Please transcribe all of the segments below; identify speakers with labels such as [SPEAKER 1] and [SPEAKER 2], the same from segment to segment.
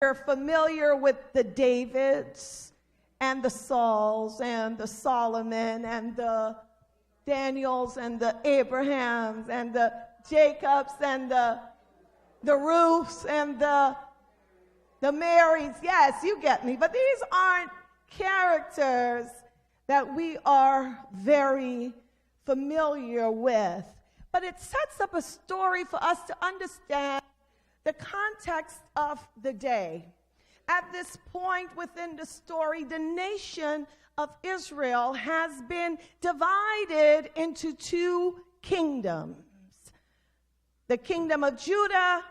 [SPEAKER 1] We're familiar with the Davids and the Sauls and the Solomon and the Daniels and the Abrahams and the Jacobs and the Ruths and the Marys. Yes, you get me. But these aren't characters that we are very familiar with. But it sets up a story for us to understand the context of the day. At this point within the story, the nation of Israel has been divided into two kingdoms: the kingdom of Judah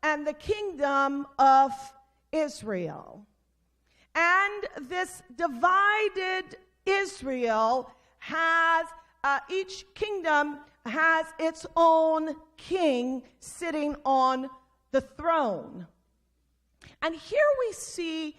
[SPEAKER 1] and the kingdom of Israel. And this divided Israel has, each kingdom has its own king sitting on the throne. And here we see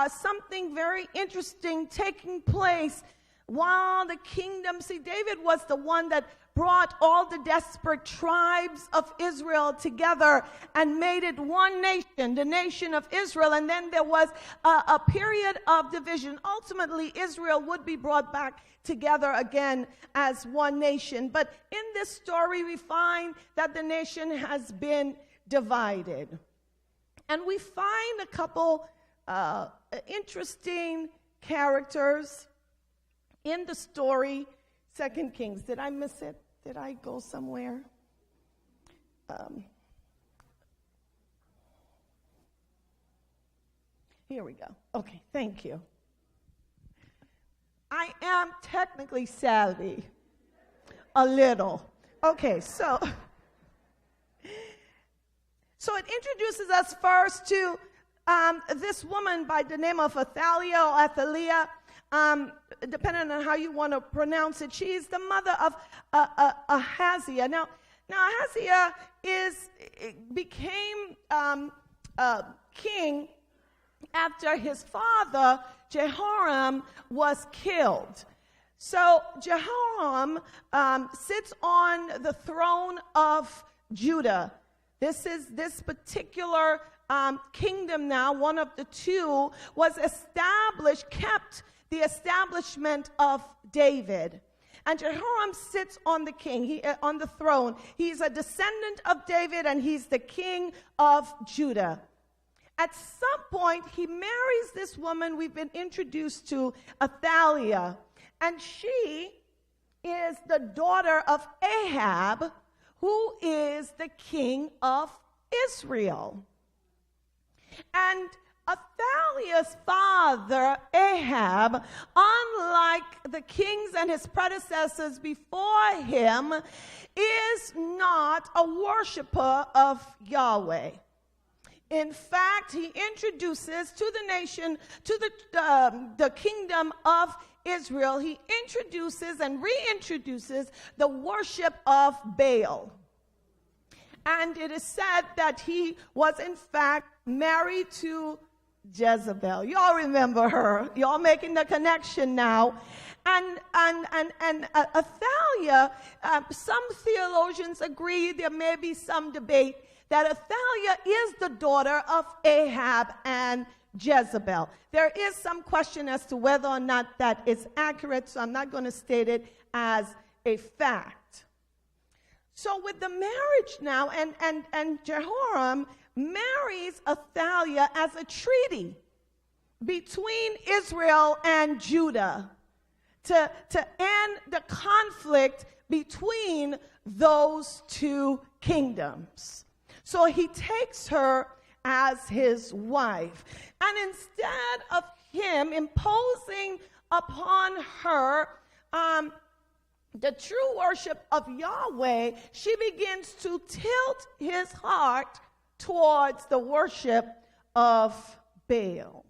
[SPEAKER 1] something very interesting taking place while the kingdom, see, David was the one that brought all the desperate tribes of Israel together and made it one nation, the nation of Israel. And then there was a period of division. Ultimately, Israel would be brought back together again as one nation. But in this story, we find that the nation has been divided. And we find a couple interesting characters in the story, 2 Kings. Did I miss it? Did I go somewhere? Here we go. Okay, thank you. I am technically savvy. A little. Okay, so it introduces us first to this woman by the name of Athaliah or Athaliah, depending on how you want to pronounce it. She is the mother of Ahaziah. Now Ahaziah became king after his father Jehoram was killed. So Jehoram sits on the throne of Judah. This particular kingdom now, one of the two, was established, kept the establishment of David. And Jehoram sits on on the throne. He's a descendant of David, and he's the king of Judah. At some point, he marries this woman we've been introduced to, Athaliah, and she is the daughter of Ahab, who is the king of Israel. And Athaliah's father, Ahab, unlike the kings and his predecessors before him, is not a worshiper of Yahweh. In fact, he introduces to the nation, to the kingdom of Israel, he introduces and reintroduces the worship of Baal. And it is said that he was in fact married to Jezebel. Y'all remember her. Y'all making the connection now. And Athaliah, some theologians agree, there may be some debate, that Athaliah is the daughter of Ahab and Jezebel. There is some question as to whether or not that is accurate, so I'm not going to state it as a fact. So with the marriage now, and Jehoram marries Athaliah as a treaty between Israel and Judah to end the conflict between those two kingdoms. So he takes her as his wife. And instead of him imposing upon her the true worship of Yahweh, she begins to tilt his heart towards the worship of Baal.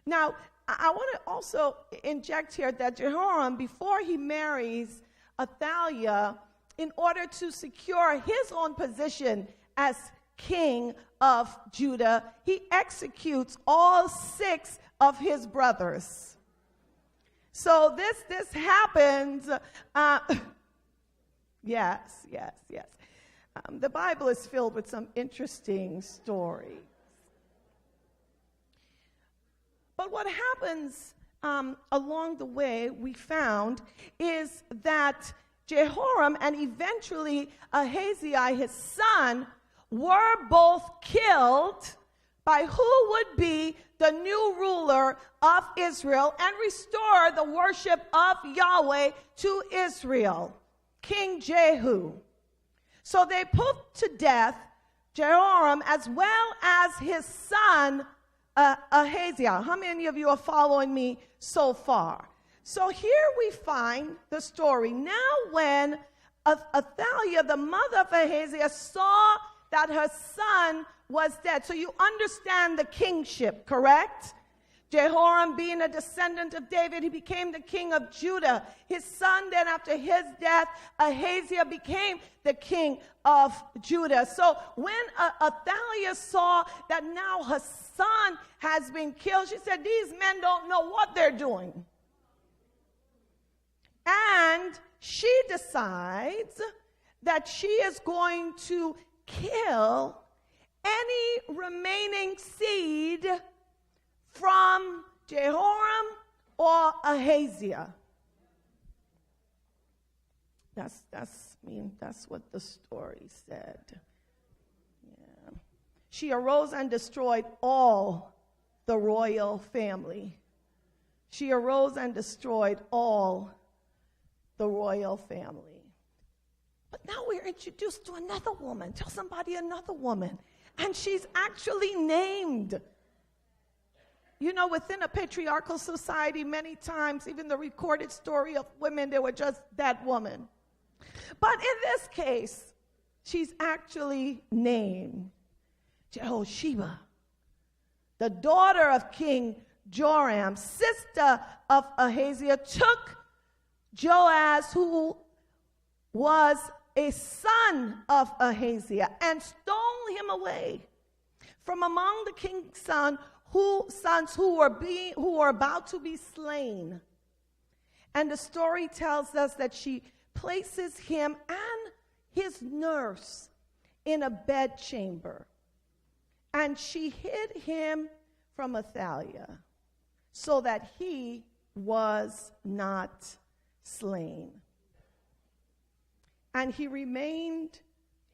[SPEAKER 1] Now, I want to also inject here that Jehoram, before he marries Athaliah, in order to secure his own position as king of Judah, he executes all 6 of his brothers. So this happens, yes. The Bible is filled with some interesting stories. But what happens along the way, we found, is that Jehoram and eventually Ahaziah, his son, were both killed by who would be the new ruler of Israel and restore the worship of Yahweh to Israel, King Jehu. So they put to death Jehoram as well as his son Ahaziah. How many of you are following me so far? So here we find the story. Now when Athaliah, the mother of Ahaziah, saw that her son was dead. So you understand the kingship, correct? Jehoram being a descendant of David, he became the king of Judah. His son then, after his death, Ahaziah became the king of Judah. So when Athaliah saw that now her son has been killed, she said, these men don't know what they're doing. And she decides that she is going to kill any remaining seed from Jehoram or Ahaziah. That's what the story said. Yeah. She arose and destroyed all the royal family. She arose and destroyed all the royal family. But now we're introduced to another woman. Tell somebody another woman. And she's actually named. You know, within a patriarchal society, many times, even the recorded story of women, they were just that woman. But in this case, she's actually named Jehosheba, the daughter of King Joram, sister of Ahaziah, took Joaz, who was a son of Ahaziah, and stole him away from among the king's sons who were about to be slain. And the story tells us that she places him and his nurse in a bedchamber, and she hid him from Athaliah so that he was not slain. And he remained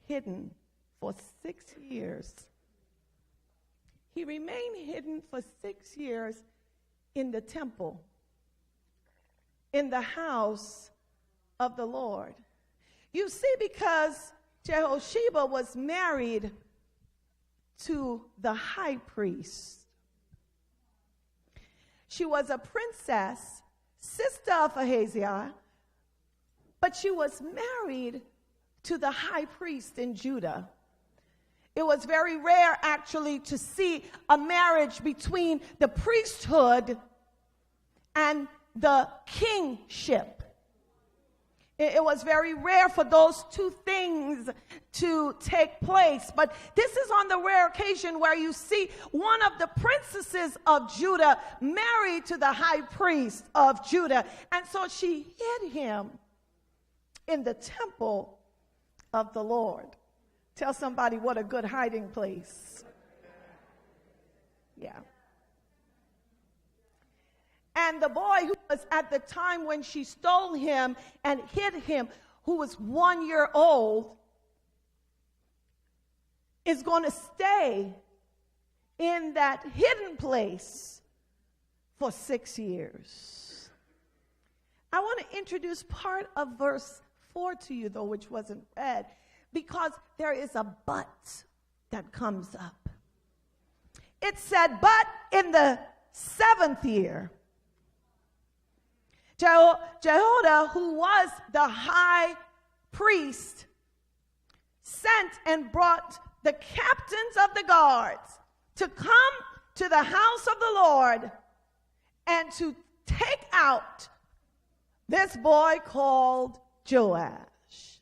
[SPEAKER 1] hidden for 6 years. He remained hidden for 6 years in the temple, in the house of the Lord. You see, because Jehosheba was married to the high priest. She was a princess, sister of Ahaziah, but she was married to the high priest in Judah. It was very rare, actually, to see a marriage between the priesthood and the kingship. It was very rare for those two things to take place. But this is on the rare occasion where you see one of the princesses of Judah married to the high priest of Judah. And so she hid him in the temple of the Lord. Tell somebody what a good hiding place. Yeah. And the boy who was at the time when she stole him and hid him, who was 1 year old, is going to stay in that hidden place for 6 years. I want to introduce part of verse 4 to you, though, which wasn't read, because there is a but that comes up. It said, but in the 7th year, Jehoiada, who was the high priest, sent and brought the captains of the guards to come to the house of the Lord and to take out this boy called Joash.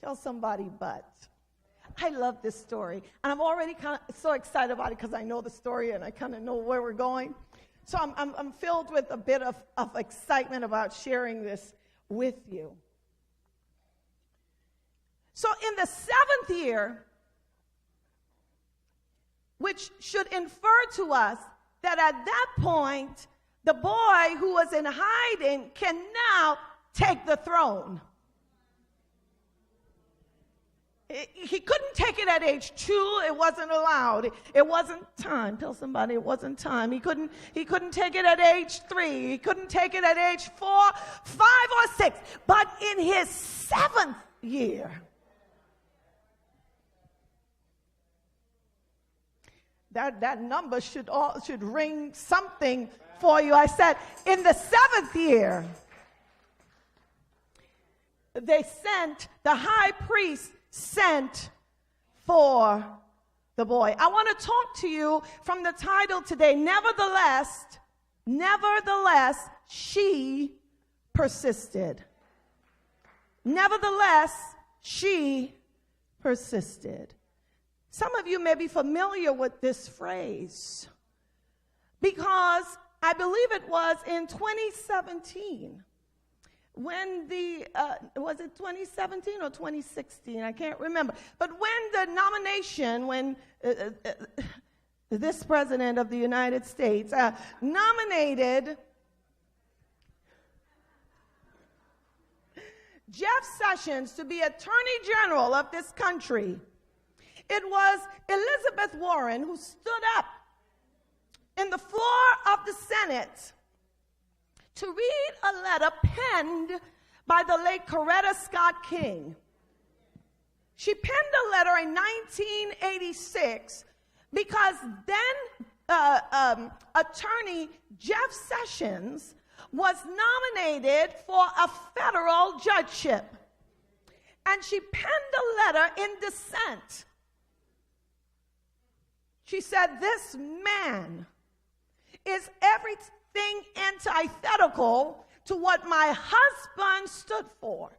[SPEAKER 1] Tell somebody, but. I love this story. And I'm already kind of so excited about it because I know the story and I kind of know where we're going. So I'm filled with a bit of excitement about sharing this with you. So in the 7th year, which should infer to us that at that point, the boy who was in hiding can now take the throne. He couldn't take it at age 2. It wasn't allowed. It wasn't time. Tell somebody it wasn't time. He couldn't take it at age 3. He couldn't take it at age 4, 5, or 6. But in his 7th year, that number should ring something for you. I said, in the 7th year, the high priest sent for the boy. I want to talk to you from the title today, Nevertheless, she persisted. Nevertheless, she persisted. Some of you may be familiar with this phrase because I believe it was in 2017 when was it 2017 or 2016? I can't remember. But when this president of the United States nominated Jeff Sessions to be Attorney General of this country, it was Elizabeth Warren who stood up in the floor of the Senate to read a letter penned by the late Coretta Scott King. She penned a letter in 1986 because then attorney Jeff Sessions was nominated for a federal judgeship. And she penned a letter in dissent. She said, "This man is everything antithetical to what my husband stood for.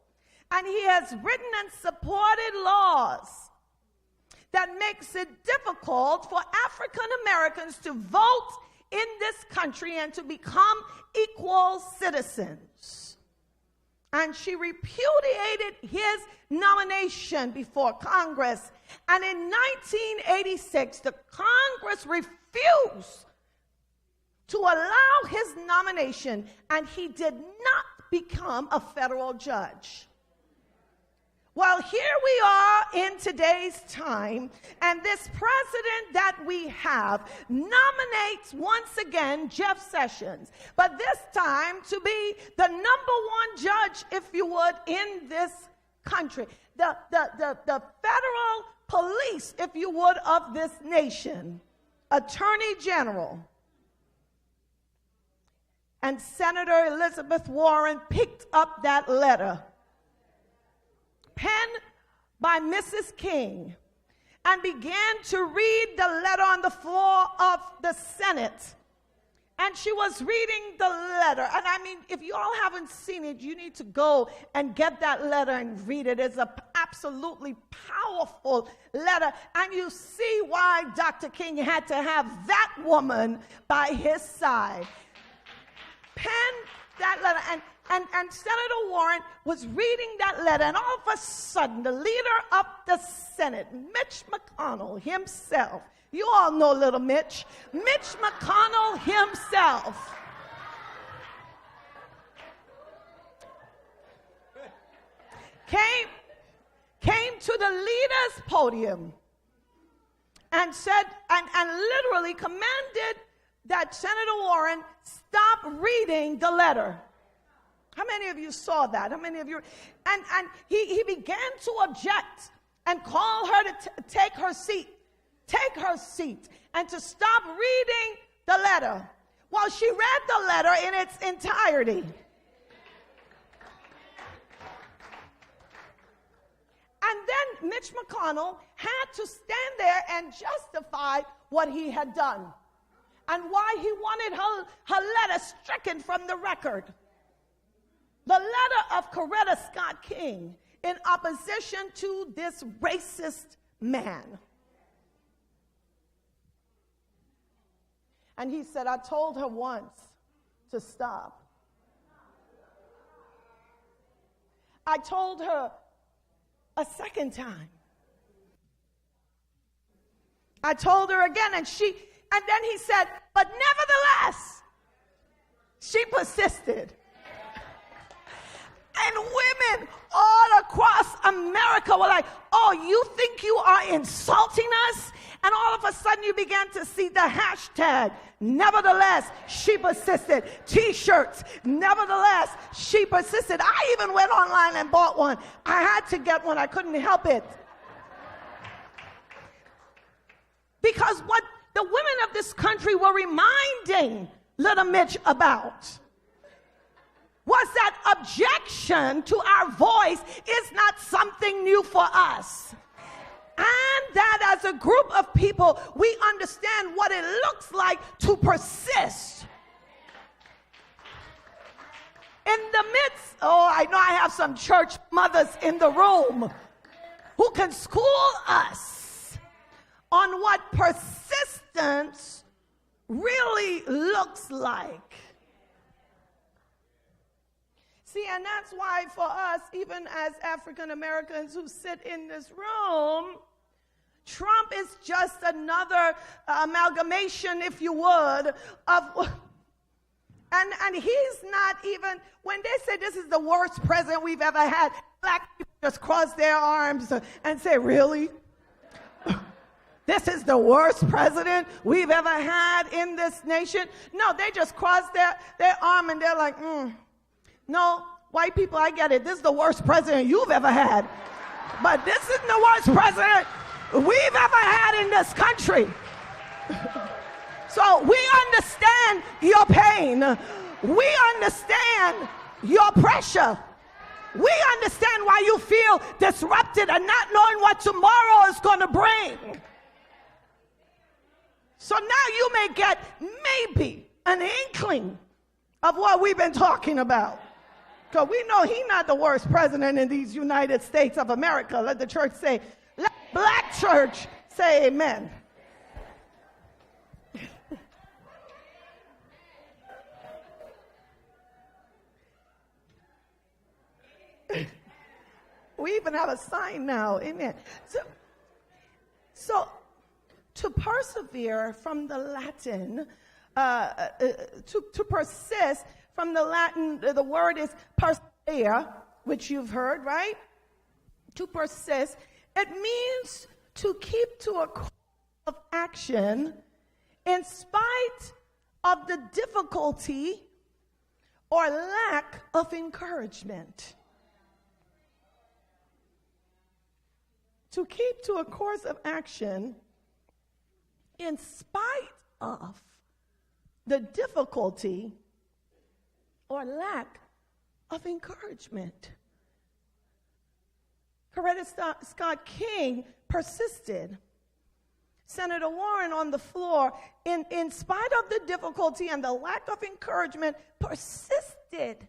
[SPEAKER 1] And he has written and supported laws that makes it difficult for African Americans to vote in this country and to become equal citizens." And she repudiated his nomination before Congress. And in 1986, the Congress refused to allow his nomination, and he did not become a federal judge. Well, here we are in today's time, and this president that we have nominates once again Jeff Sessions, but this time to be the number 1 judge, if you would, in this country, the federal police, if you would, of this nation, Attorney General. And Senator Elizabeth Warren picked up that letter, penned by Mrs. King, and began to read the letter on the floor of the Senate. And she was reading the letter. And I mean, if you all haven't seen it, you need to go and get that letter and read it. It's an absolutely powerful letter. And you see why Dr. King had to have that woman by his side. Penned that letter, and Senator Warren was reading that letter, and all of a sudden, the leader of the Senate, Mitch McConnell himself, you all know little Mitch McConnell himself, came to the leader's podium and said, and literally commanded that Senator Warren stop reading the letter. How many of you saw that? How many of you? And he began to object and call her to take her seat, and to stop reading the letter. Well, she read the letter in its entirety. And then Mitch McConnell had to stand there and justify what he had done and why he wanted her letter stricken from the record. The letter of Coretta Scott King in opposition to this racist man. And he said, "I told her once to stop. I told her a second time. I told her again, and then he said, but nevertheless, she persisted. And women all across America were like, oh, you think you are insulting us? And all of a sudden you began to see the hashtag, nevertheless, she persisted. T-shirts, nevertheless, she persisted. I even went online and bought one. I had to get one. I couldn't help it. Because what the women of this country were reminding little Mitch about was that objection to our voice is not something new for us. And that as a group of people, we understand what it looks like to persist. In the midst, I know I have some church mothers in the room who can school us on what persistence really looks like. See, and that's why for us, even as African Americans who sit in this room, Trump is just another amalgamation, if you would, of, and he's not even, when they say this is the worst president we've ever had, black people just cross their arms and say, really? This is the worst president we've ever had in this nation? No, they just cross their arm and they're like, no, white people, I get it. This is the worst president you've ever had. But this isn't the worst president we've ever had in this country. So we understand your pain. We understand your pressure. We understand why you feel disrupted and not knowing what tomorrow is going to bring. So now you may get maybe an inkling of what we've been talking about. Because we know he's not the worst president in these United States of America. Let the church say, let black church say amen. We even have a sign now, amen. So to persevere from the Latin, to persist, from the Latin, the word is persevere, which you've heard, right? To persist. It means to keep to a course of action in spite of the difficulty or lack of encouragement. To keep to a course of action in spite of the difficulty or lack of encouragement. Coretta Scott King persisted. Senator Warren on the floor, in spite of the difficulty and the lack of encouragement, persisted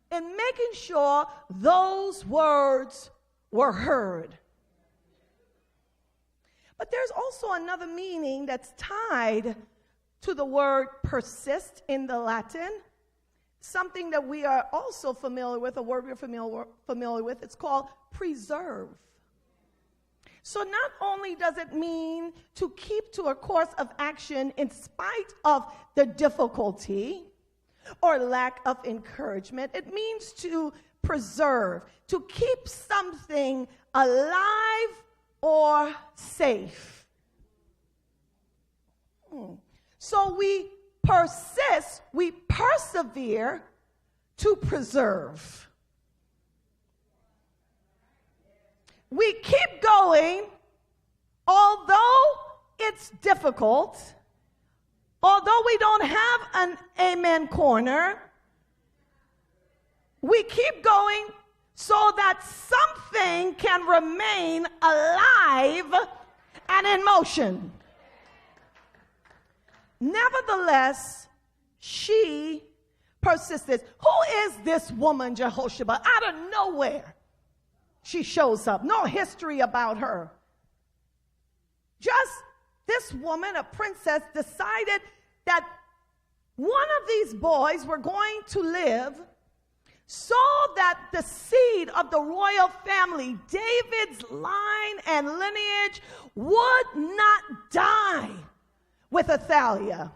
[SPEAKER 1] in making sure those words were heard. But there's also another meaning that's tied to the word persist in the Latin, something that we are also familiar with, a word we're familiar with. It's called preserve. So not only does it mean to keep to a course of action in spite of the difficulty or lack of encouragement, it means to preserve, to keep something alive or safe. So we persist, we persevere to preserve. We keep going, although it's difficult, although we don't have an amen corner, we keep going so that something can remain alive and in motion. Nevertheless, she persisted. Who is this woman, Jehoshaphat? Out of nowhere, she shows up. No history about her. Just this woman, a princess, decided that one of these boys were going to live so that the seed of the royal family, David's line and lineage, would not die with Athaliah.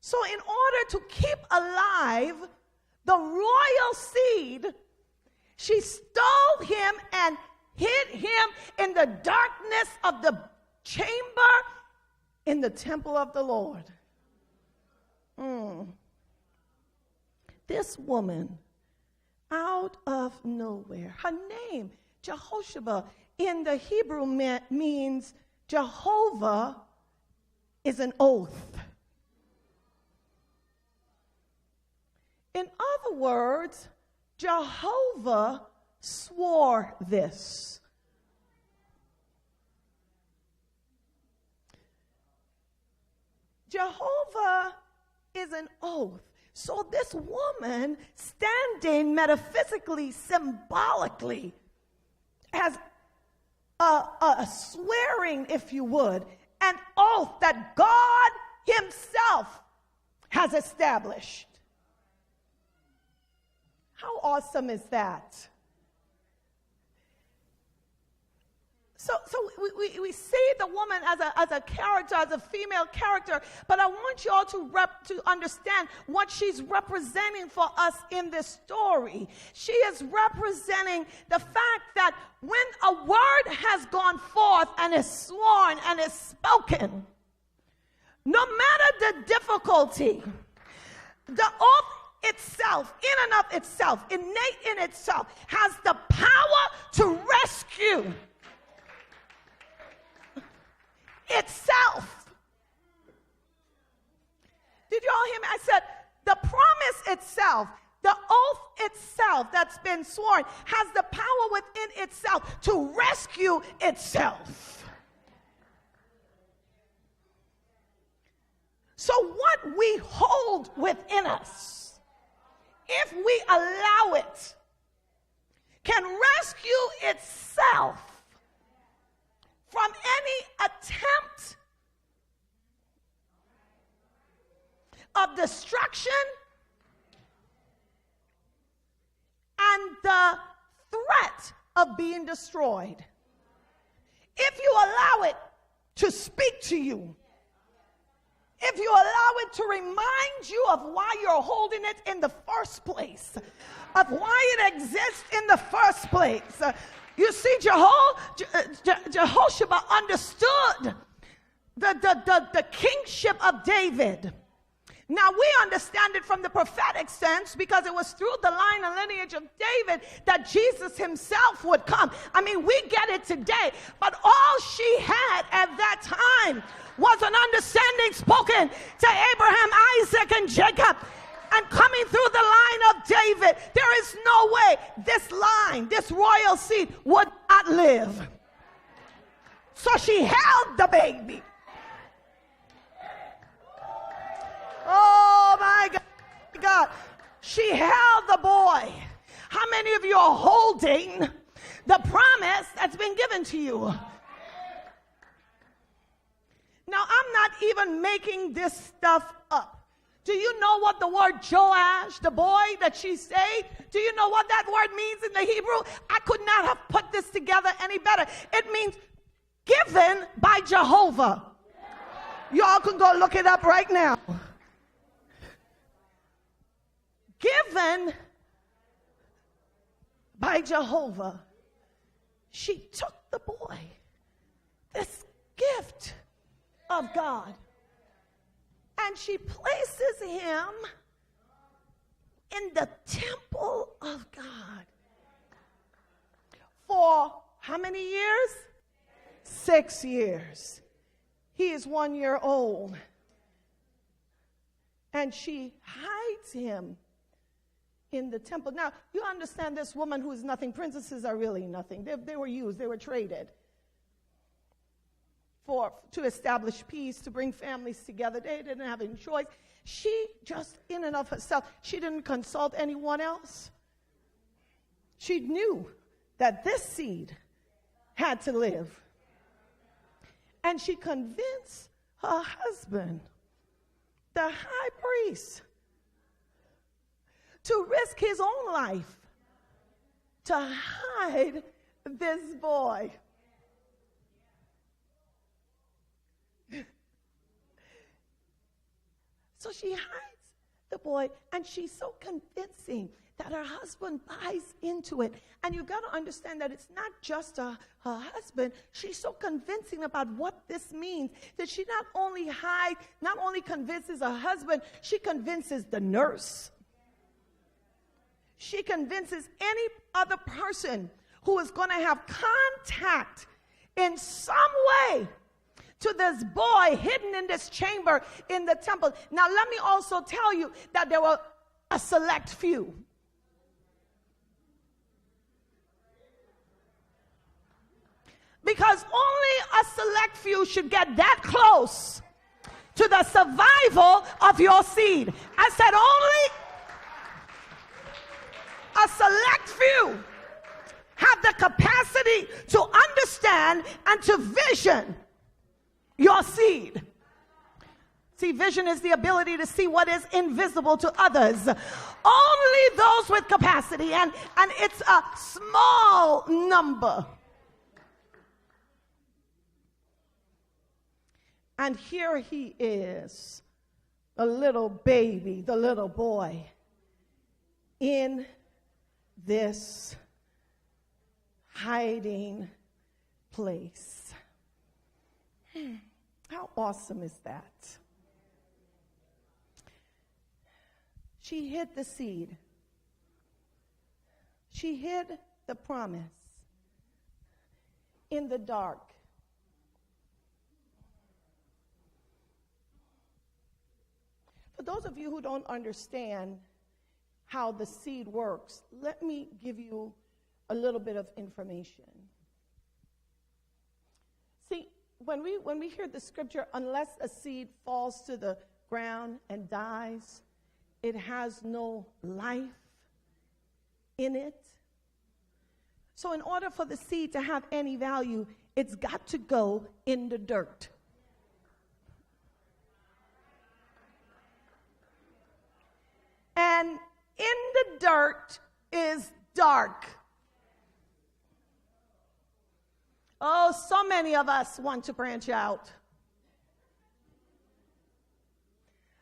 [SPEAKER 1] So in order to keep alive the royal seed, she stole him and hid him in the darkness of the chamber in the temple of the Lord. This woman, out of nowhere, her name, Jehoshaphat, in the Hebrew means Jehovah is an oath. In other words, Jehovah swore this. Jehovah is an oath. So this woman, standing metaphysically, symbolically, as a swearing, if you would, an oath that God himself has established. How awesome is that? So we see the woman as a character, as a female character, but I want you all to understand what she's representing for us in this story. She is representing the fact that when a word has gone forth and is sworn and is spoken, no matter the difficulty, the oath itself, in and of itself, innate in itself, has the power to rescue itself. Did you all hear me? I said the promise itself, the oath itself that's been sworn, has the power within itself to rescue itself. So what we hold within us, if we allow it, can rescue itself from any attempt of destruction and the threat of being destroyed. If you allow it to speak to you, if you allow it to remind you of why you're holding it in the first place, of why it exists in the first place. You see, Jehoshaphat understood the kingship of David. Now, we understand it from the prophetic sense because it was through the line and lineage of David that Jesus himself would come. I mean, we get it today, but all she had at that time was an understanding spoken to Abraham, Isaac, and Jacob. And coming through the line of David, there is no way this line, this royal seed, would not live. So she held the baby. Oh my God. She held the boy. How many of you are holding the promise that's been given to you? Now, I'm not even making this stuff up. Do you know what the word Joash, the boy that she saved, do you know what that word means in the Hebrew? I could not have put this together any better. It means given by Jehovah. Y'all can go look it up right now. Given by Jehovah. She took the boy, this gift of God, and she places him in the temple of God. For how many years? 6 years. He is 1 year old. And she hides him in the temple. Now, you understand this woman who is nothing. Princesses are really nothing. They were used. They were traded to establish peace, to bring families together. They didn't have any choice. She just, in and of herself, she didn't consult anyone else. She knew that this seed had to live. And she convinced her husband, the high priest, to risk his own life to hide this boy. So she hides the boy, and she's so convincing that her husband buys into it. And you've got to understand that it's not just her husband. She's so convincing about what this means that she not only convinces her husband, she convinces the nurse. She convinces any other person who is going to have contact in some way to this boy hidden in this chamber in the temple. Now, let me also tell you that there were a select few. Because only a select few should get that close to the survival of your seed. I said only a select few have the capacity to understand and to vision your seed. See, vision is the ability to see what is invisible to others. Only those with capacity, and it's a small number. And here he is, a little baby, the little boy, in this hiding place. How awesome is that? She hid the seed. She hid the promise in the dark. For those of you who don't understand how the seed works, let me give you a little bit of information. See, when we hear the scripture, unless a seed falls to the ground and dies, it has no life in it. So in order for the seed to have any value, it's got to go in the dirt. And in the dirt is dark. Oh, so many of us want to branch out.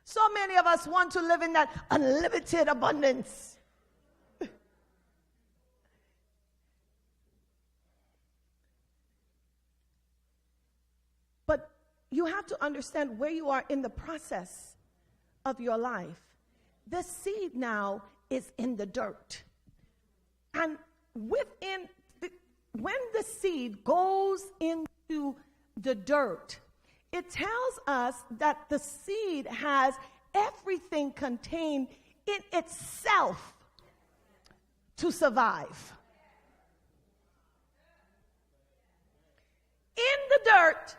[SPEAKER 1] So many of us want to live in that unlimited abundance. But you have to understand where you are in the process of your life. The seed now is in the dirt. And when the seed goes into the dirt, it tells us that the seed has everything contained in itself to survive. In the dirt,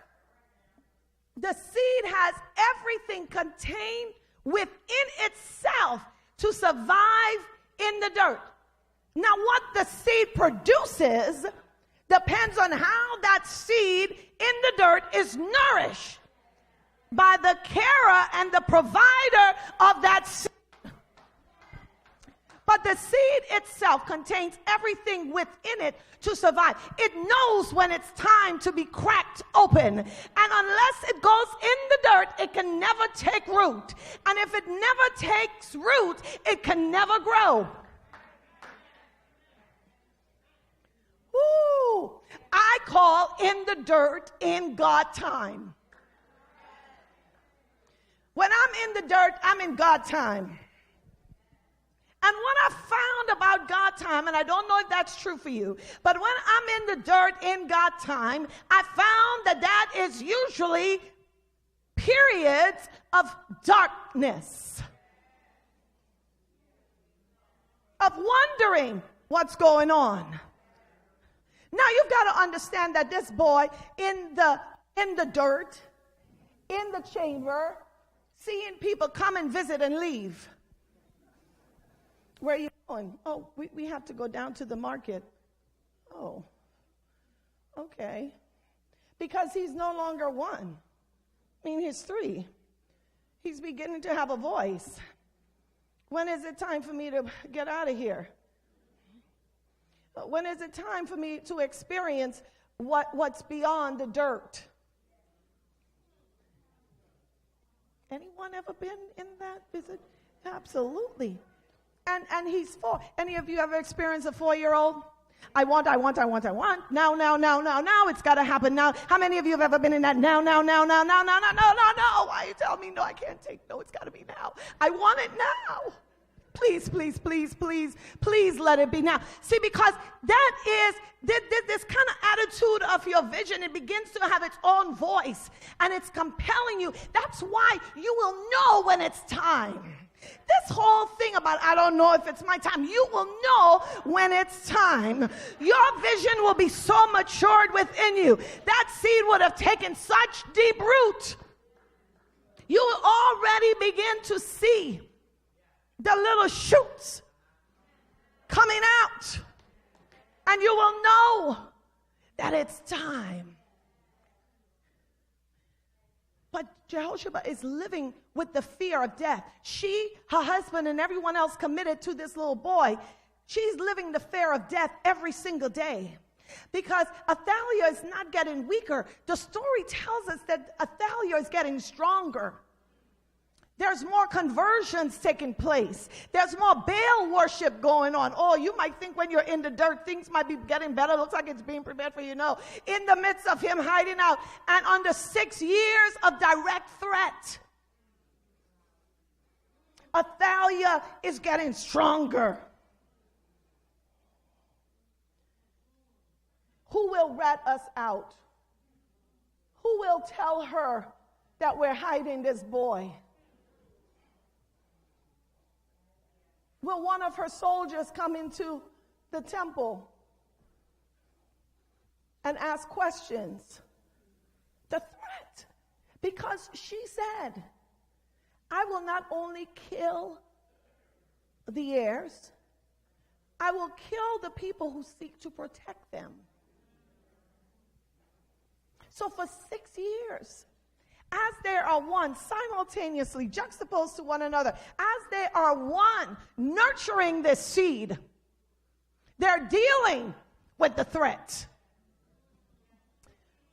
[SPEAKER 1] the seed has everything contained within itself to survive in the dirt. Now, what the seed produces depends on how that seed in the dirt is nourished by the carer and the provider of that seed. But the seed itself contains everything within it to survive. It knows when it's time to be cracked open. And unless it goes in the dirt, it can never take root. And if it never takes root, it can never grow. Ooh, I call in the dirt in God time. When I'm in the dirt, I'm in God time. And what I found about God time, and I don't know if that's true for you, but when I'm in the dirt in God time, I found that is usually periods of darkness, of wondering what's going on. Now you've got to understand that this boy in the dirt, in the chamber, seeing people come and visit and leave. Where are you going? Oh, we have to go down to the market. Oh, okay. Because he's no longer one. I mean, he's three. He's beginning to have a voice. When is it time for me to get out of here? When is it time for me to experience what's beyond the dirt? Anyone ever been in that visit? Absolutely. And he's 4. Any of you ever experienced a 4-year-old? I want. Now, it's got to happen now. How many of you have ever been in that now? Why you tell me no, I can't take no, it's got to be now. I want it now. Please let it be now. See, because that is this kind of attitude of your vision. It begins to have its own voice, and it's compelling you. That's why you will know when it's time. This whole thing about, I don't know if it's my time, you will know when it's time. Your vision will be so matured within you. That seed would have taken such deep root. You will already begin to see the little shoots coming out, and you will know that it's time. But Jehoshaphat is living with the fear of death. She, her husband, and everyone else committed to this little boy, she's living the fear of death every single day. Because Athaliah is not getting weaker. The story tells us that Athaliah is getting stronger. There's more conversions taking place. There's more Baal worship going on. Oh, you might think when you're in the dirt, things might be getting better. Looks like it's being prepared for you. No. In the midst of him hiding out and under 6 years of direct threat, Athaliah is getting stronger. Who will rat us out? Who will tell her that we're hiding this boy? Will one of her soldiers come into the temple and ask questions? The threat. Because she said, I will not only kill the heirs, I will kill the people who seek to protect them. So for 6 years, as they are one, simultaneously juxtaposed to one another, as they are one, nurturing this seed, they're dealing with the threat.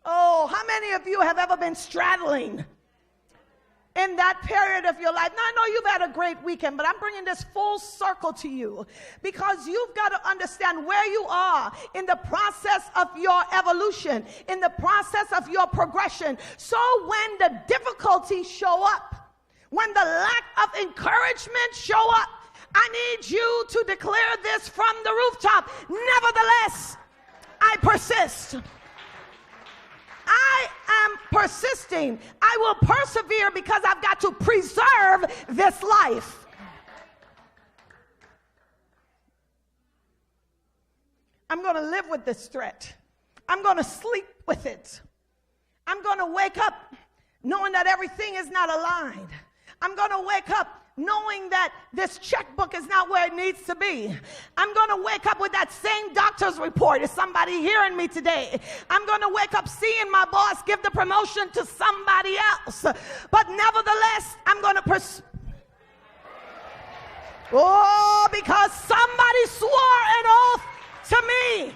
[SPEAKER 1] Oh, how many of you have ever been straddling in that period of your life? Now, I know you've had a great weekend, but I'm bringing this full circle to you because you've got to understand where you are in the process of your evolution, in the process of your progression. So when the difficulties show up, when the lack of encouragement show up, I need you to declare this from the rooftop. Nevertheless, I persist. I am persisting. I will persevere because I've got to preserve this life. I'm going to live with this threat. I'm going to sleep with it. I'm going to wake up knowing that everything is not aligned. I'm going to wake up knowing that this checkbook is not where it needs to be. I'm going to wake up with that same doctor's report. Is somebody hearing me today? I'm going to wake up seeing my boss give the promotion to somebody else. But nevertheless, I'm going to because somebody swore an oath to me.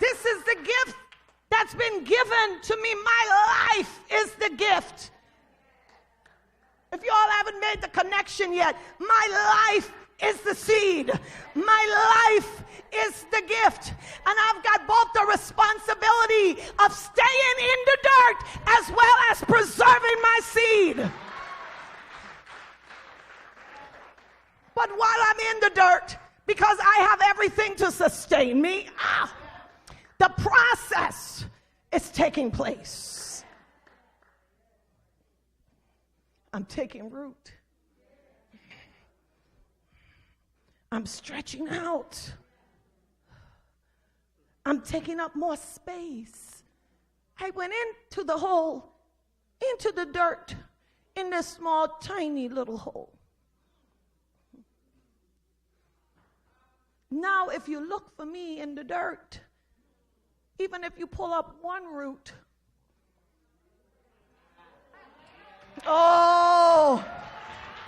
[SPEAKER 1] This is the gift that's been given to me. My life is the gift. If you all haven't made the connection yet, my life is the seed. My life is the gift. And I've got both the responsibility of staying in the dirt as well as preserving my seed. But while I'm in the dirt, because I have everything to sustain me, the process is taking place. I'm taking root. I'm stretching out. I'm taking up more space. I went into the hole, into the dirt, in this small, tiny little hole. Now, if you look for me in the dirt, even if you pull up one root,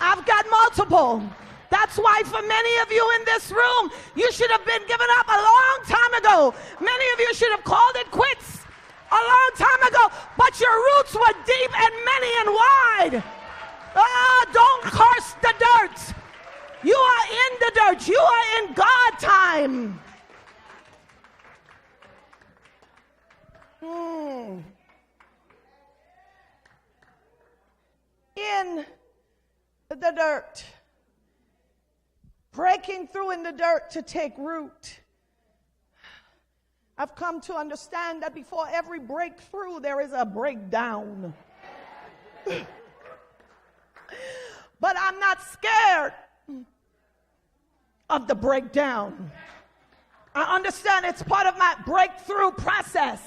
[SPEAKER 1] I've got multiple. That's why for many of you in this room, you should have been given up a long time ago. Many of you should have called it quits a long time ago, but your roots were deep and many and wide. Don't curse the dirt. You are in the dirt. You are in God time. In the dirt. Breaking through in the dirt to take root. I've come to understand that before every breakthrough, there is a breakdown. But I'm not scared of the breakdown. I understand it's part of my breakthrough process.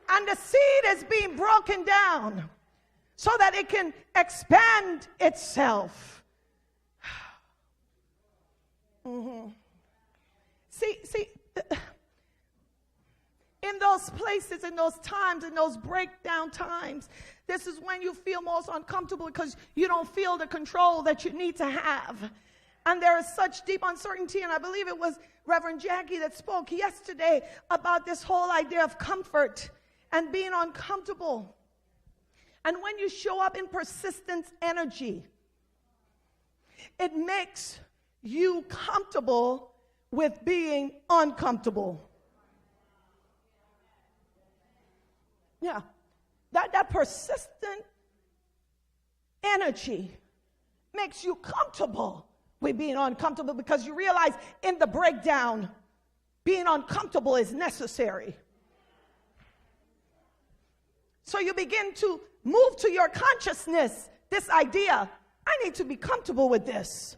[SPEAKER 1] And the seed is being broken down so that it can expand itself. See, in those places, in those times, in those breakdown times, this is when you feel most uncomfortable because you don't feel the control that you need to have. And there is such deep uncertainty, and I believe it was Reverend Jackie that spoke yesterday about this whole idea of comfort and being uncomfortable. And when you show up in persistence energy, it makes you comfortable with being uncomfortable. Yeah, that persistent energy makes you comfortable with being uncomfortable because you realize in the breakdown, being uncomfortable is necessary. So you begin to move to your consciousness this idea, I need to be comfortable with this.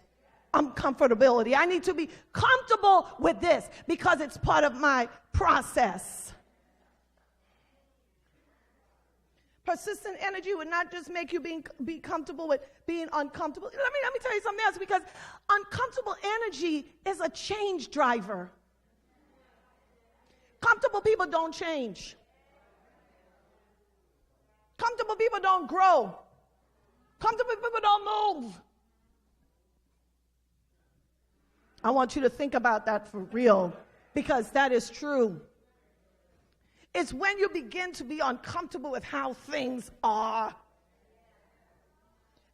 [SPEAKER 1] Uncomfortability. I need to be comfortable with this because it's part of my process. Persistent energy would not just make you be comfortable with being uncomfortable. Let me tell you something else, because uncomfortable energy is a change driver. Comfortable people don't change. Comfortable people don't grow. Comfortable people don't move. I want you to think about that for real, because that is true. It's when you begin to be uncomfortable with how things are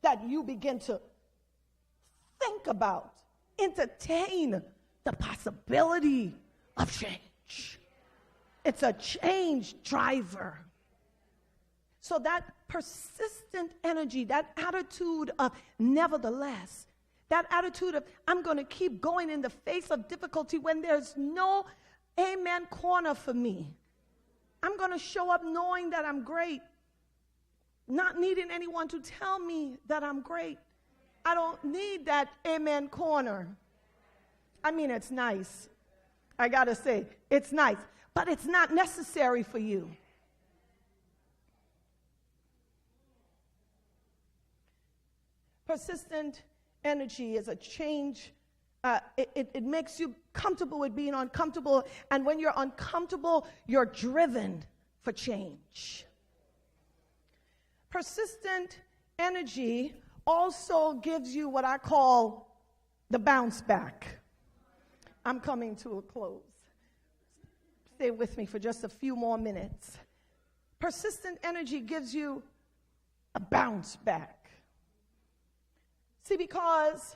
[SPEAKER 1] that you begin to think about, entertain the possibility of change. It's a change driver. So that persistent energy, that attitude of nevertheless, that attitude of I'm going to keep going in the face of difficulty when there's no amen corner for me. I'm going to show up knowing that I'm great, not needing anyone to tell me that I'm great. I don't need that amen corner. I mean, it's nice. I got to say, it's nice, but it's not necessary for you. Persistent energy is a change. It makes you comfortable with being uncomfortable. And when you're uncomfortable, you're driven for change. Persistent energy also gives you what I call the bounce back. I'm coming to a close. Stay with me for just a few more minutes. Persistent energy gives you a bounce back. See, because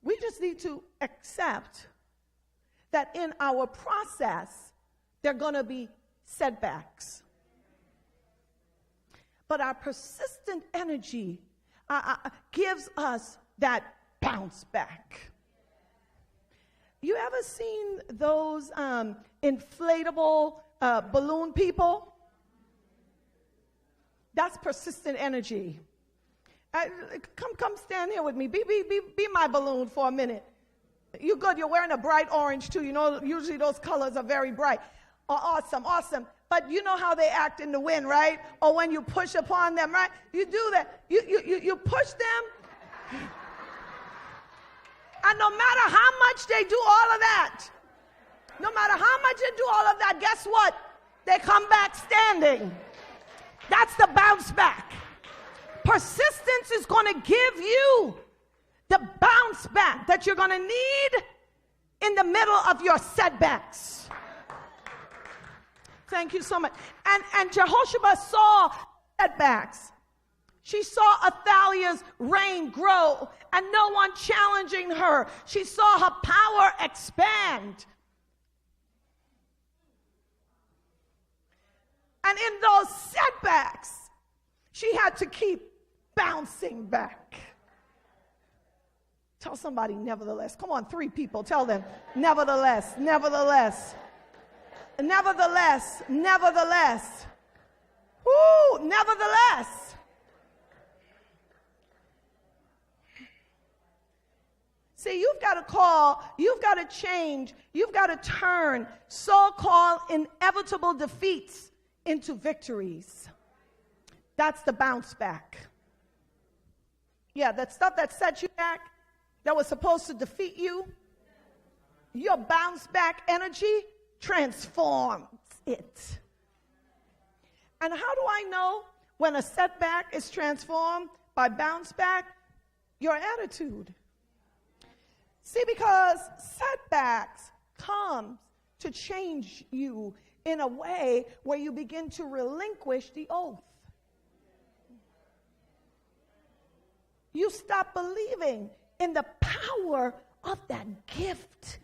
[SPEAKER 1] we just need to accept that in our process, there are going to be setbacks. But our persistent energy gives us that bounce back. You ever seen those inflatable balloon people? That's persistent energy. Come stand here with me. Be my balloon for a minute. You good. You're wearing a bright orange too. You know, usually those colors are very bright. Awesome. But you know how they act in the wind, right? Or when you push upon them, right? You do that. You push them. And no matter how much they do all of that, guess what? They come back standing. That's the bounce back. Persistence is going to give you the bounce back that you're going to need in the middle of your setbacks. Thank you so much. And Jehoshaphat saw setbacks. She saw Athaliah's reign grow and no one challenging her. She saw her power expand. And in those setbacks, she had to keep bouncing back. Tell somebody, nevertheless. Come on, 3 people. Tell them, nevertheless, nevertheless. Nevertheless, nevertheless. Woo, nevertheless. See, you've got to call, you've got to change, you've got to turn so-called inevitable defeats into victories. That's the bounce back. Yeah, that stuff that set you back, that was supposed to defeat you, your bounce back energy transforms it. And how do I know when a setback is transformed by bounce back? Your attitude. See, because setbacks come to change you in a way where you begin to relinquish the oath. You stop believing in the power of that gift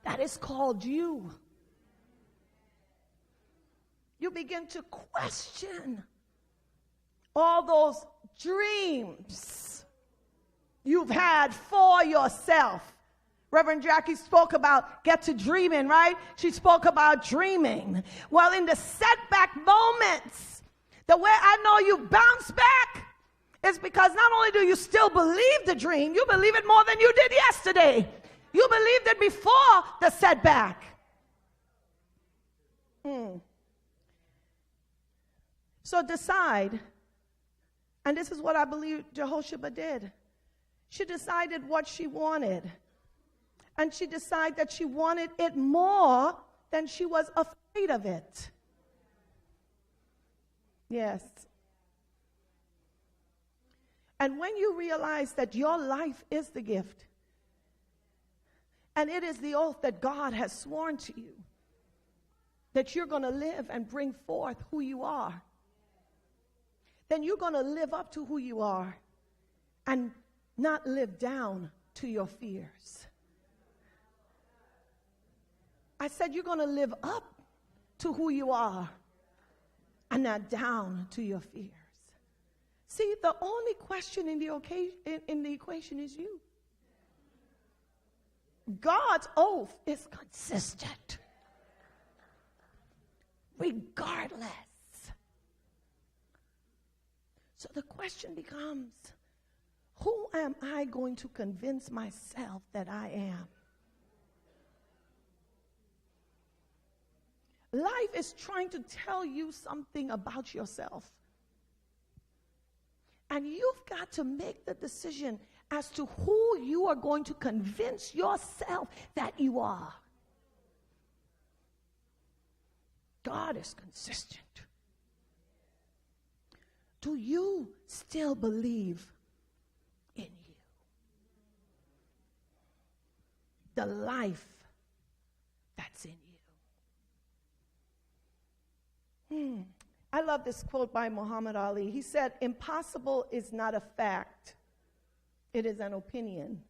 [SPEAKER 1] that is called you. You begin to question all those dreams you've had for yourself. Reverend Jackie spoke about get to dreaming, right? She spoke about dreaming. Well, in the setback moments, the way I know you bounce back is because not only do you still believe the dream, you believe it more than you did yesterday. You believed it before the setback. So decide, and this is what I believe Jehoshaphat did. She decided what she wanted. And she decided that she wanted it more than she was afraid of it. Yes. And when you realize that your life is the gift, and it is the oath that God has sworn to you, that you're going to live and bring forth who you are, then you're going to live up to who you are and not live down to your fears. I said you're going to live up to who you are and not down to your fears. See, the only question in the equation is you. God's oath is consistent, regardless. So the question becomes, who am I going to convince myself that I am? Life is trying to tell you something about yourself. And you've got to make the decision as to who you are going to convince yourself that you are. God is consistent. Do you still believe in you? The life that's in you. I love this quote by Muhammad Ali. He said, impossible is not a fact. It is an opinion.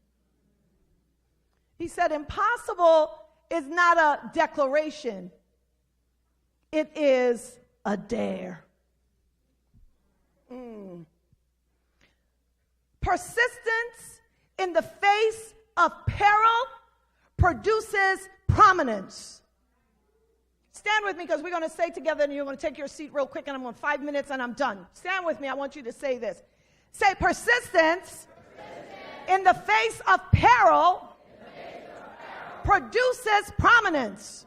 [SPEAKER 1] He said, impossible is not a declaration. It is a dare. Persistence in the face of peril produces prominence. Stand with me because we're going to say together and you're going to take your seat real quick and I'm on 5 minutes and I'm done. Stand with me. I want you to say this. Say persistence in the face of peril produces prominence.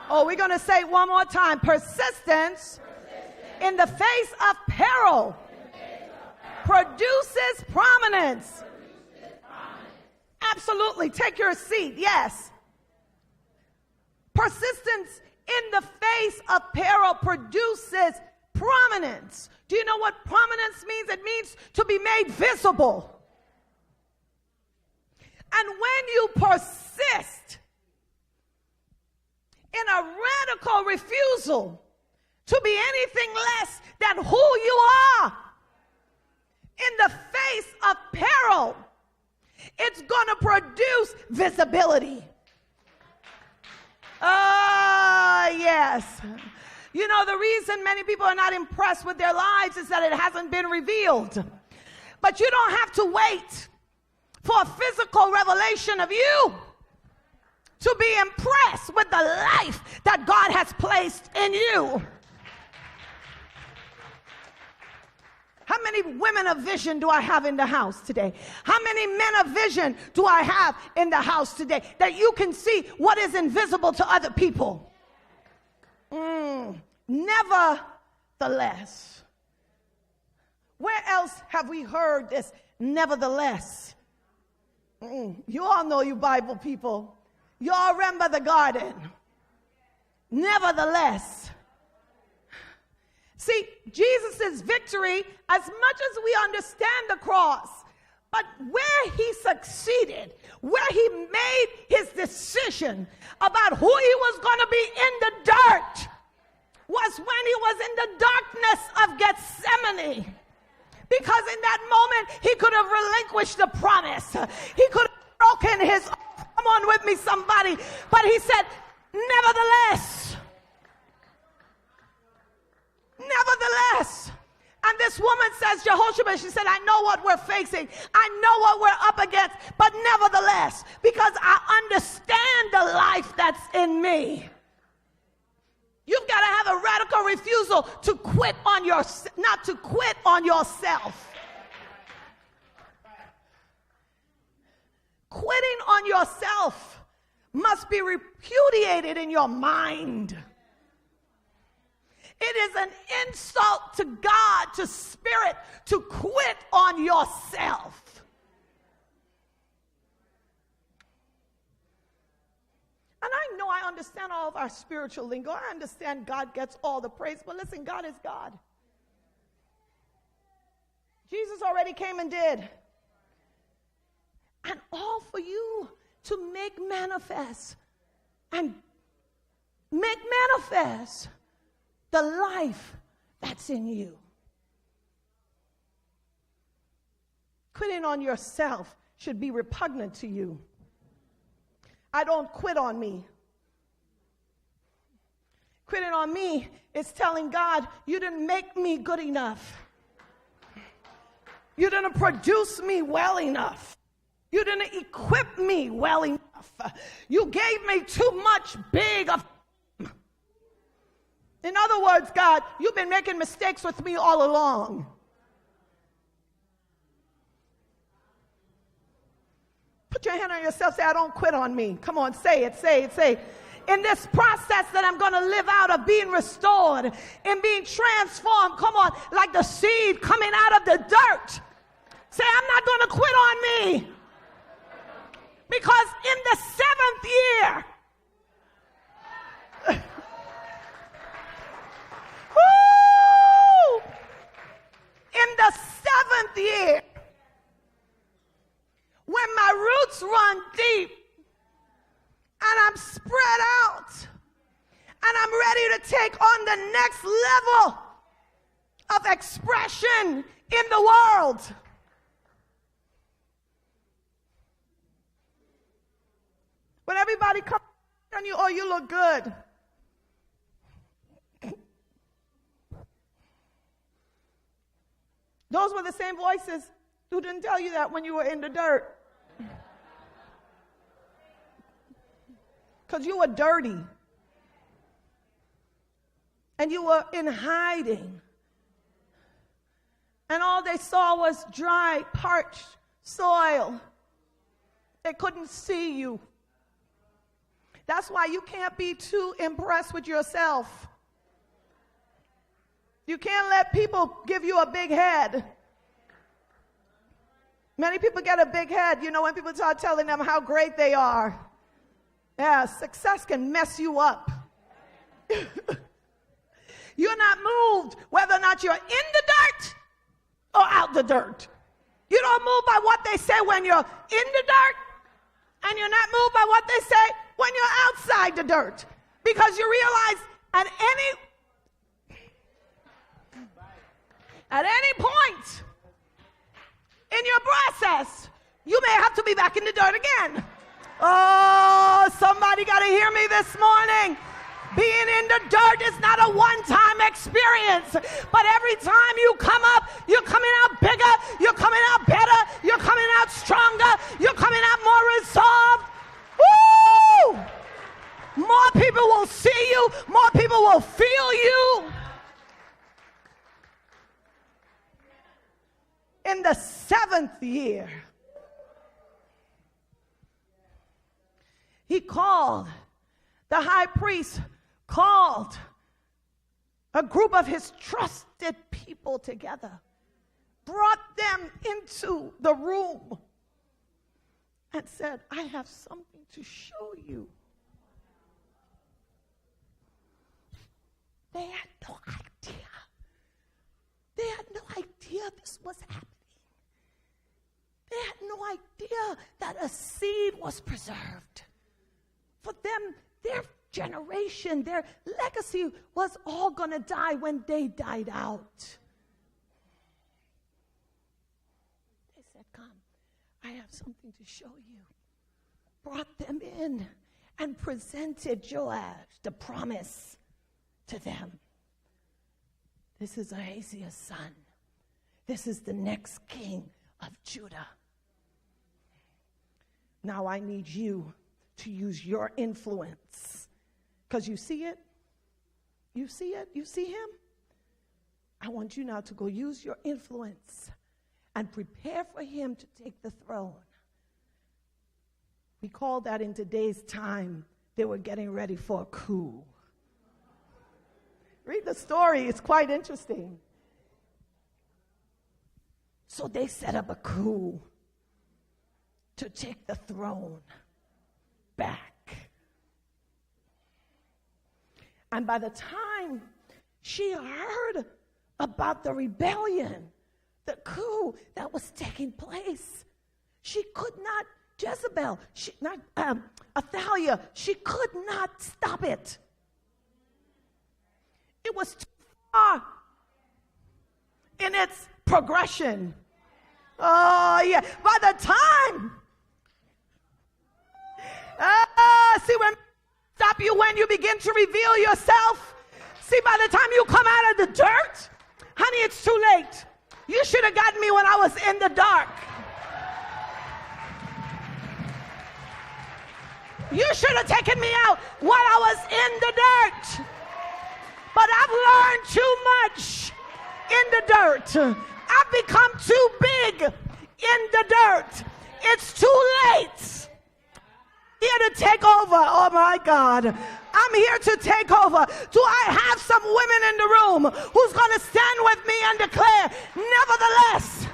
[SPEAKER 1] Oh, we're going to say it one more time. Persistence in the face of peril produces prominence. Absolutely. Take your seat. Yes. Persistence in the face of peril produces prominence. Do you know what prominence means? It means to be made visible. And when you persist in a radical refusal to be anything less than who you are in the face of peril, it's going to produce visibility. Yes. You know, the reason many people are not impressed with their lives is that it hasn't been revealed. But you don't have to wait for a physical revelation of you to be impressed with the life that God has placed in you. How many women of vision do I have in the house today? How many men of vision do I have in the house today? That you can see what is invisible to other people. Nevertheless. Where else have we heard this? Nevertheless. You all know, you Bible people. You all remember the garden. Nevertheless. See, Jesus' victory, as much as we understand the cross, but where he succeeded, where he made his decision about who he was going to be in the dirt, was when he was in the darkness of Gethsemane. Because in that moment, he could have relinquished the promise. He could have broken his, come on with me, somebody. But he said, nevertheless. Nevertheless. And this woman says, Jehoshaphat, she said, I know what we're facing. I know what we're up against. But nevertheless, because I understand the life that's in me. You've got to have a radical refusal to quit on your, not to quit on yourself. Quitting on yourself must be repudiated in your mind. It is an insult to God, to spirit, to quit on yourself. And I know I understand all of our spiritual lingo. I understand God gets all the praise. But listen, God is God. Jesus already came and did. And all for you to make manifest and make manifest the life that's in you. Quitting on yourself should be repugnant to you. I don't quit on me. Quitting on me is telling God, you didn't make me good enough. You didn't produce me well enough. You didn't equip me well enough. You gave me too much big of. In other words, God, you've been making mistakes with me all along. Put your hand on yourself, say, I don't quit on me. Come on, say it, say it, say it. In this process that I'm going to live out of being restored and being transformed, come on, like the seed coming out of the dirt. Say, I'm not going to quit on me. Because in the 7th year, in the 7th year, when my roots run deep and I'm spread out and I'm ready to take on the next level of expression in the world. When everybody comes on you, oh, you look good. Those were the same voices who didn't tell you that when you were in the dirt. Because you were dirty. And you were in hiding. And all they saw was dry, parched soil. They couldn't see you. That's why you can't be too impressed with yourself. You can't let people give you a big head. Many people get a big head, you know, when people start telling them how great they are. Yeah, success can mess you up. You're not moved whether or not you're in the dirt or out the dirt. You don't move by what they say when you're in the dirt, and you're not moved by what they say when you're outside the dirt. Because you realize at any point in your process, you may have to be back in the dirt again. Oh, somebody got to hear me this morning. Being in the dirt is not a one-time experience, but every time you come up, you're coming out bigger, you're coming out better, you're coming out stronger, you're coming out more resolved. Woo! More people will see you, more people will feel you. In the 7th year, he called, the high priest called a group of his trusted people together, brought them into the room, and said, I have something to show you. They had no idea. They had no idea this was happening. They had no idea that a seed was preserved. For them, their generation, their legacy was all going to die when they died out. They said, come, I have something to show you. Brought them in and presented Joash, the promise, to them. This is Ahaziah's son. This is the next king of Judah. Now I need you to use your influence. Because you see it? You see it? You see him? I want you now to go use your influence and prepare for him to take the throne. We call that in today's time, they were getting ready for a coup. Read the story, it's quite interesting. So they set up a coup to take the throne back. And by the time she heard about the rebellion, the coup that was taking place, she could not, Athaliah, she could not stop it. It was too far in its progression. Oh, yeah. By the time, see, when stop you when you begin to reveal yourself. See, by the time you come out of the dirt, honey, it's too late. You should have gotten me when I was in the dark. You should have taken me out when I was in the dirt. But I've learned too much in the dirt. I've become too big in the dirt. It's too late. Here to take over. Oh my God. I'm here to take over. Do I have some women in the room who's going to stand with me and declare, nevertheless,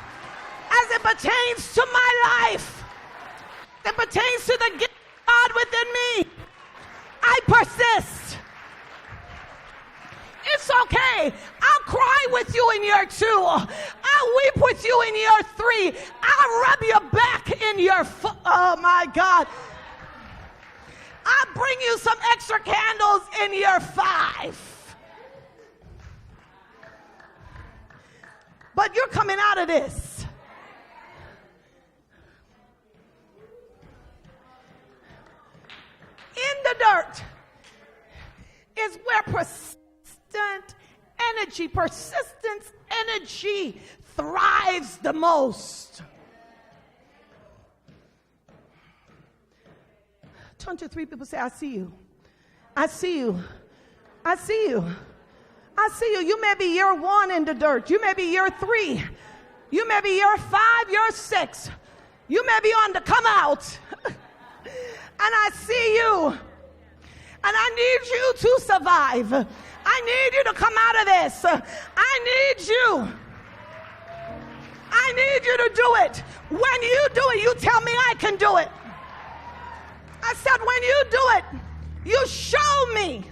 [SPEAKER 1] as it pertains to my life, it pertains to the gift of God within me, I persist. It's okay. I'll cry with you in year 2. I'll weep with you in year 3. I'll rub your back in year 4. Oh my God. I'll bring you some extra candles in year 5. But you're coming out of this. In the dirt is where persistent energy thrives the most. Turn to 3 people, say, I see you. I see you. I see you. I see you. You may be year 1 in the dirt. You may be year 3. You may be year 5, year 6. You may be on the come out. And I see you. And I need you to survive. I need you to come out of this. I need you. I need you to do it. When you do it, you tell me I can do it. I said, when you do it, you show me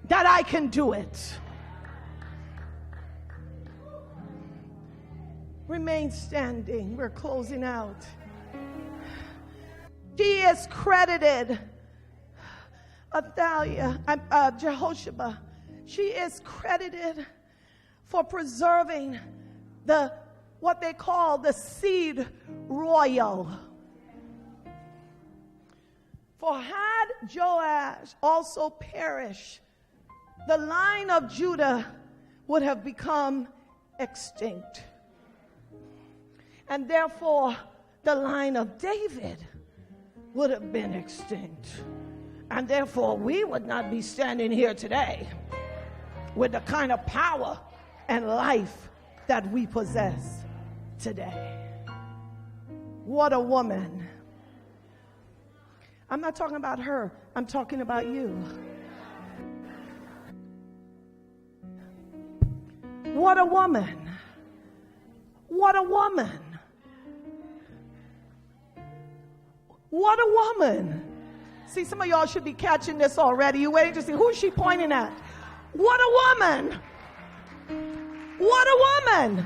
[SPEAKER 1] that I can do it. Remain standing. We're closing out. She is credited, Jehoshaphat. She is credited for preserving what they call the seed royal. For had Joash also perished, the line of Judah would have become extinct. And therefore, the line of David would have been extinct. And therefore, we would not be standing here today with the kind of power and life that we possess today. What a woman. I'm not talking about her. I'm talking about you. What a woman. What a woman. What a woman. See, some of y'all should be catching this already. You're waiting to see who is she pointing at. What a woman. What a woman.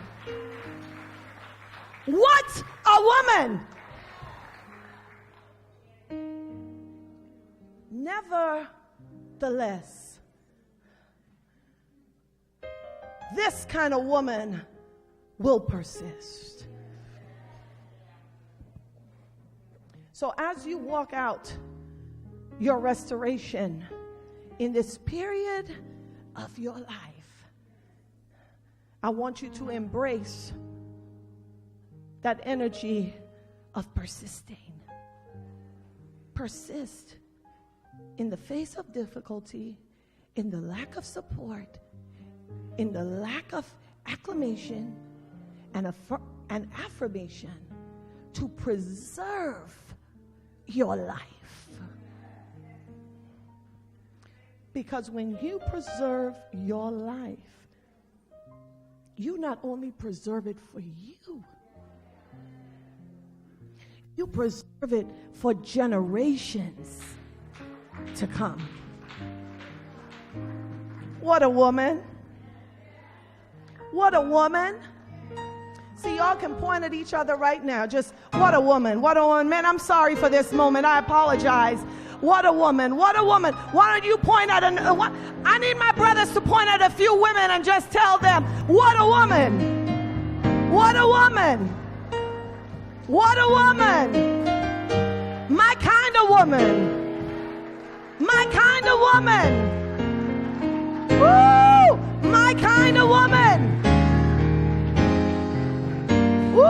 [SPEAKER 1] What a woman. Nevertheless, this kind of woman will persist. So as you walk out your restoration in this period of your life, I want you to embrace that energy of persisting. Persist in the face of difficulty, in the lack of support, in the lack of acclamation and affirmation, to preserve your life. Because when you preserve your life, you not only preserve it for you, you preserve it for generations to come. What a woman. What a woman. See, y'all can point at each other right now. Just, what a woman. What a woman. Man, I'm sorry for this moment. I apologize. What a woman. What a woman. Why don't you point at I need my brothers to point at a few women and just tell them, what a woman. What a woman. What a woman. My kind of woman. My kind of woman. Woo! My kind of woman. Woo!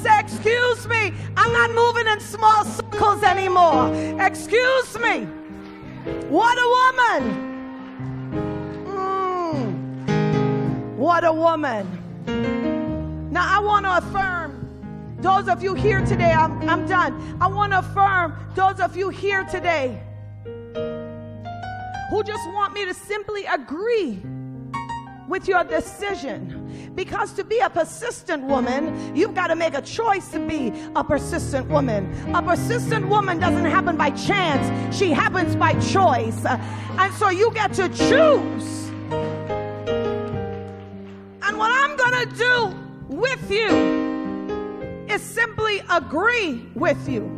[SPEAKER 1] Say, excuse me. I'm not moving in small circles anymore. Excuse me. What a woman. What a woman. Now I want to affirm those of you here today. I'm done. I want to affirm those of you here today who just want me to simply agree with your decision. Because to be a persistent woman, you've got to make a choice to be a persistent woman. A persistent woman doesn't happen by chance. She happens by choice. And so you get to choose. And what I'm going to do with you is simply agree with you.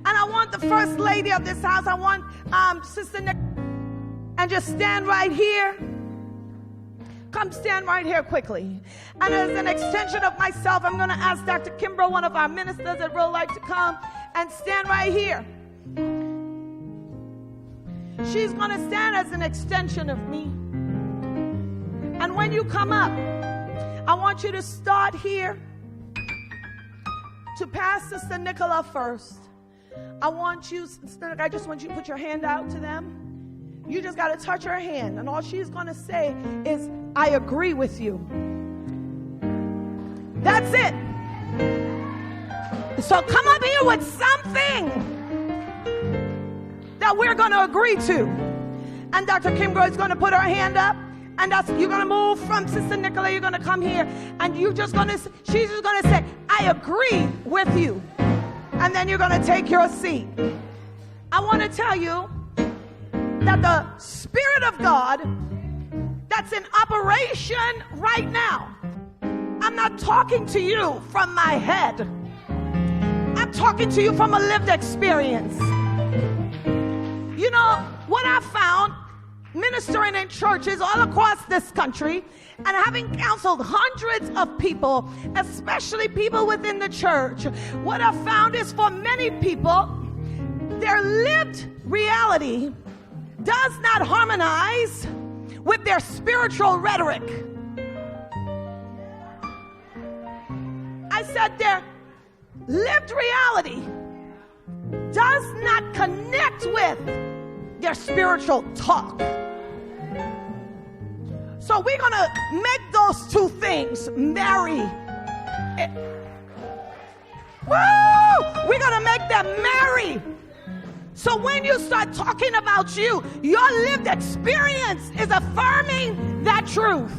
[SPEAKER 1] And I want the first lady of this house, I want Sister Nick, and just stand right here. Come stand right here quickly. And as an extension of myself, I'm going to ask Dr. Kimbrough, one of our ministers that would like to come and stand right here. She's going to stand as an extension of me. And when you come up, I want you to start here to pass Sister Nicola first. I just want you to put your hand out to them. You just got to touch her hand, and all she's going to say is, I agree with you. That's it. So come up here with something that we're going to agree to. And Dr. Kimbrough is going to put her hand up, and you're going to move from Sister Nicola. You're going to come here, and she's just going to say, I agree with you. And then you're going to take your seat. I want to tell you that the Spirit of God that's in operation right now I'm not talking to you from my head. I'm talking to you from a lived experience. You know, what I found ministering in churches all across this country and having counseled hundreds of people, especially people within the church, what I found is for many people, their lived reality does not harmonize with their spiritual rhetoric. I said their lived reality does not connect with their spiritual talk. So we're going to make those two things marry. Woo! We're going to make them marry. So when you start talking about you, your lived experience is affirming that truth.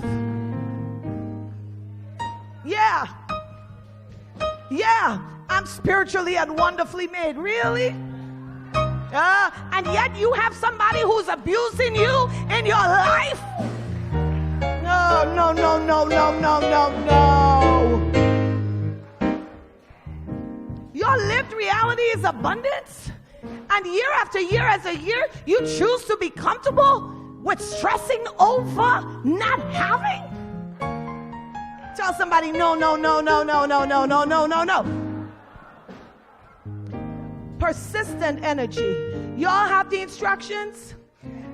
[SPEAKER 1] Yeah. Yeah, I'm spiritually and wonderfully made. Really? And yet you have somebody who's abusing you in your life? No, no, no, no, no, no, no, no. Your lived reality is abundance. And year after year, as a year, you choose to be comfortable with stressing over not having. Tell somebody, no, no, no, no, no, no, no, no, no, no, no. Persistent energy. Y'all have the instructions?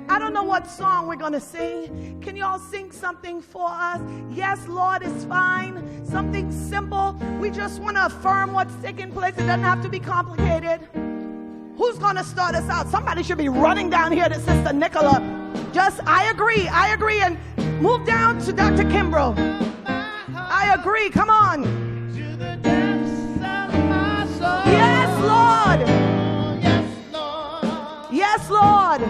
[SPEAKER 1] I don't know what song we're going to sing. Can y'all sing something for us? Yes, Lord, is fine. Something simple. We just want to affirm what's taking place. It doesn't have to be complicated. Who's going to start us out? Somebody should be running down here to Sister Nicola. Just, I agree, and move down to Dr. Kimbrough. I agree, come on.
[SPEAKER 2] To the depths of my soul.
[SPEAKER 1] Yes, Lord.
[SPEAKER 2] Yes, Lord.
[SPEAKER 1] Yes, Lord.